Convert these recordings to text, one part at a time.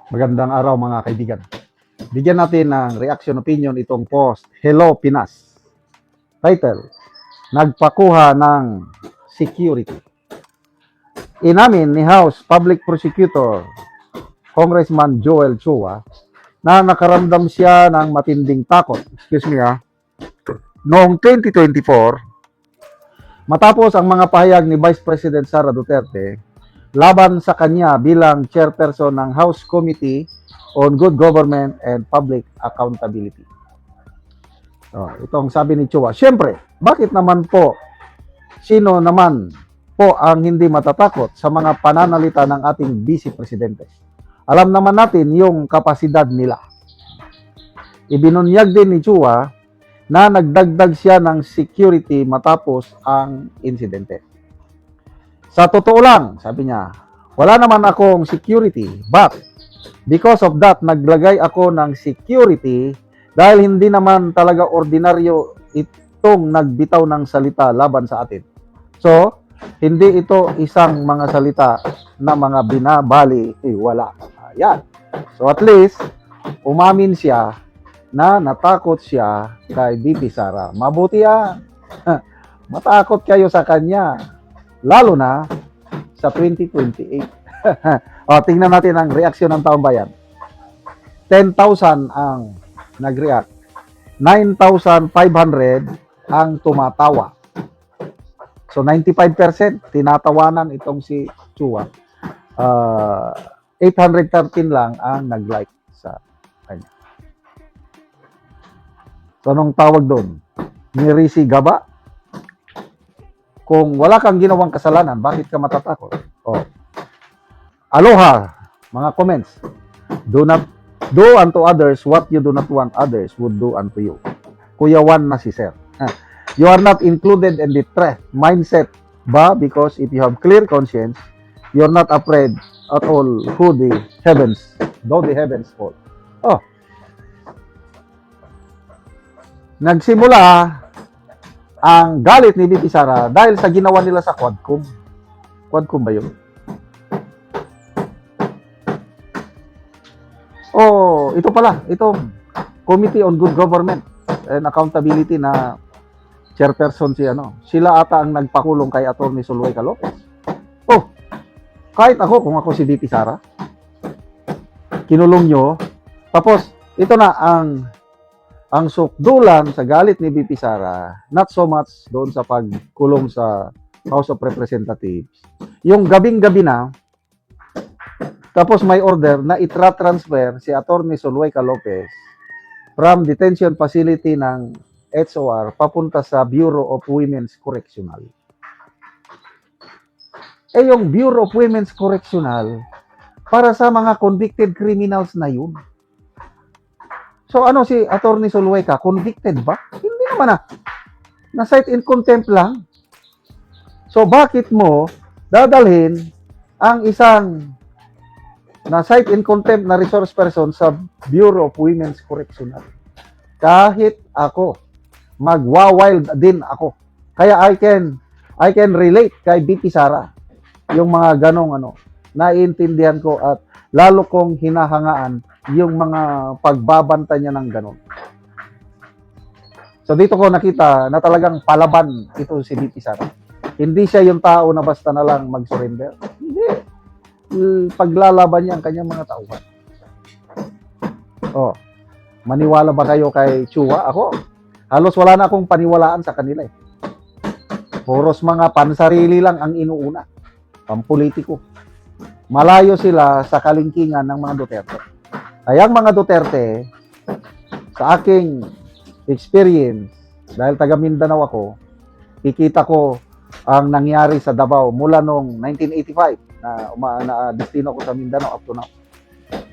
Magandang araw mga kaibigan. Bigyan natin ng reaction opinion itong post. Hello Pinas. Title, nagpakuha ng security. Inamin ni House Public Prosecutor Congressman Joel Chua na nakaramdam siya ng matinding takot. Noong 2024, matapos ang mga pahayag ni Vice President Sara Duterte laban sa kanya bilang chairperson ng House Committee on Good Government and Public Accountability. Itong sabi ni Chua, siyempre, bakit naman po, sino naman po ang hindi matatakot sa mga pananalita ng ating Vice Presidente? Alam naman natin yung kapasidad nila. Ibinunyag din ni Chua na nagdagdag siya ng security matapos ang insidente. Sa totoo lang, sabi niya, wala naman akong security, but because of that, naglagay ako ng security dahil hindi naman talaga ordinaryo itong nagbitaw ng salita laban sa atin. So, hindi ito isang mga salita na mga binabali, wala. Ayan. So, at least, umamin siya na natakot siya kay VP Sara. Mabuti yan. Matakot kayo sa kanya. Lalo na sa 2028. Tingnan natin ang reaksyon ng taong bayan. 10,000 ang nag-react. 9,500 ang tumatawa. So 95% tinatawanan itong si Chua. 813 lang ang nag-like sa kanya. So anong tawag doon? Nirisi Gaba? Kung wala kang ginawang kasalanan, bakit ka matatakot? Aloha, mga comments. Do not do unto others what you do not want others would do unto you. Kuya Juan na si Sir. You are not included in the threat mindset ba? Because if you have clear conscience, you're not afraid at all though the heavens fall. Nagsimula ang galit ni VP Sara dahil sa ginawa nila sa Quadcom. Quadcom ba yun? Ito pala. Itong Committee on Good Government and Accountability na chairperson sila ata ang nagpakulong kay Atty. Zulueta Lopez. Kahit ako, kung ako si VP Sara, kinulong nyo. Tapos, ito na ang sukdulan sa galit ni VP Sara, not so much doon sa pagkulong sa House of Representatives. Yung gabing-gabi na, tapos may order na itra-transfer si Atty. Zulueta Lopez from detention facility ng HOR papunta sa Bureau of Women's Correctional. Yung Bureau of Women's Correctional, para sa mga convicted criminals na yun. So si Atty. Zulueta, convicted ba? Hindi naman na-cite in contempt lang. So bakit mo dadalhin ang isang na-cite in contempt na resource person sa Bureau of Women's Correctional? Kahit ako, magwa-wild din ako. Kaya I can relate kay VP Sara. Yung mga ganong naiintindihan ko at lalo kong hinahangaan yung mga pagbabanta niya ng ganon. So dito ko nakita na talagang palaban ito si VP Sara. Hindi siya yung tao na basta na lang mag-surrender. Hindi. Paglalaban niya ang kanyang mga tauhan. Maniwala ba kayo kay Chua? Ako, halos wala na akong paniwalaan sa kanila. Puros mga pansarili lang ang inuuna. Pampolitiko. Malayo sila sa kalingkingan ng mga Duterte. Kaya ang mga Duterte, sa aking experience, dahil taga Mindanao ako, kikita ko ang nangyari sa Davao mula noong 1985 na destino ko sa Mindanao up to now.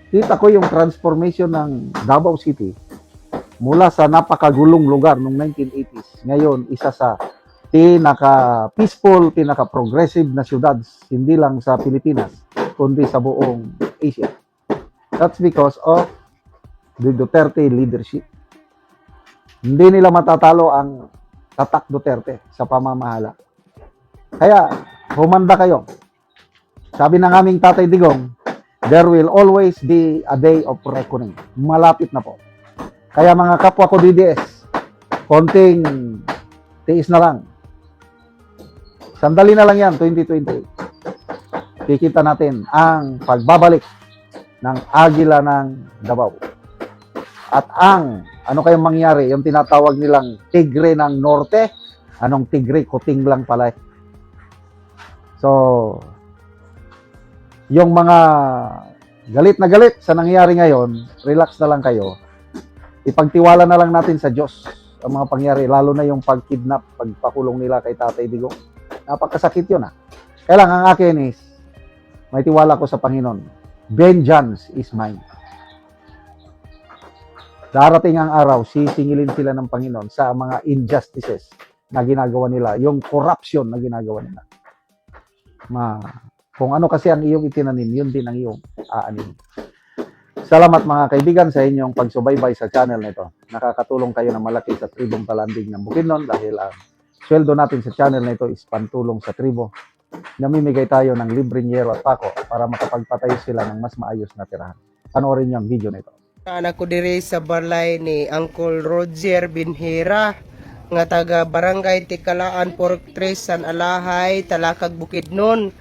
Kita ko yung transformation ng Davao City mula sa napakagulong lugar noong 1980s. Ngayon, isa sa pinaka-peaceful, pinaka-progressive na syudad, hindi lang sa Pilipinas, kundi sa buong Asia. That's because of the Duterte leadership. Hindi nila matatalo ang tatak Duterte sa pamamahala. Kaya, humanda kayo. Sabi ng aming Tatay Digong, there will always be a day of reckoning. Malapit na po. Kaya mga kapwa ko DDS, konting tiis na lang. Sandali na lang yan, 2020. Kikita natin ang pagbabalik ng Agila ng Davao. At ano kayong mangyari, yung tinatawag nilang Tigre ng Norte, anong Tigre, kuting lang pala. So, yung mga galit na galit sa nangyayari ngayon, relax na lang kayo. Ipagtiwala na lang natin sa Diyos ang mga pangyari, lalo na yung pagkidnap, pagpakulong nila kay Tatay Digong. Napakasakit yun Kaya lang ang akin is, may tiwala ko sa Panginoon. Vengeance is mine. Darating ang araw, sisingilin sila ng Panginoon sa mga injustices na ginagawa nila, yung corruption na ginagawa nila. Kung ano kasi ang iyong itinanim, yun din ang iyong aanin. Salamat mga kaibigan sa inyong pagsubaybay sa channel nito. Nakakatulong kayo ng malaki sa tribong Talanding ng Bukidnon dahil ang sweldo natin sa channel nito is pantulong sa tribo. Namimigay tayo ng libreng yero at pako para makapagpatayo sila ng mas maayos na tirahan. Panoorin niyo ang video nito. Anak ko diri sa balay ni Uncle Roger Binhira nga taga Barangay Tikalaan, Pork Tres, San Alahay, Talakag, Bukidnon.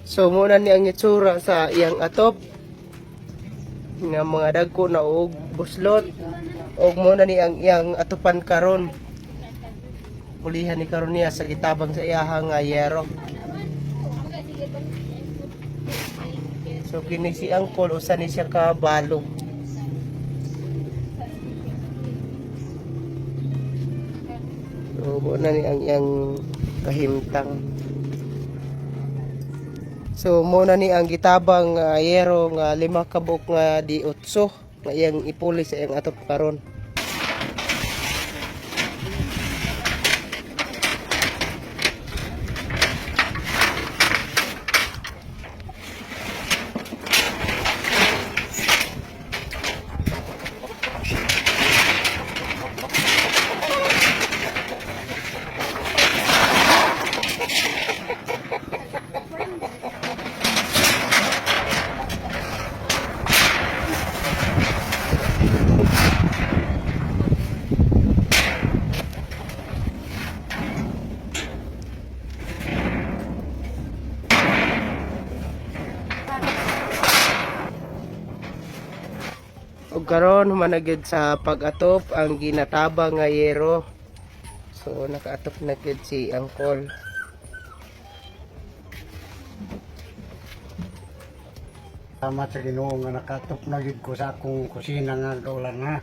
So muna ni ang itsura sa iyang atop nga mga dagko na og buslot og muna ni ang iyang atupan karon. Pulihan ni karon niya sa gitabang sa iyahang yero. So kini si Uncle usa ni siya ka balog. So muna ni ang iyang kahimtang. So muna ni ang gitabang yero nga 5 kabuk nga di 8 nga iyang ipuli sa iyang atop karon. Og karon humanagid sa pag-atop ang ginatabang nga yero. So nakaatop na gid si Uncle. Salamat sa Ginoo nga nakatop na gid ko sa akong kusina nga kaulan na.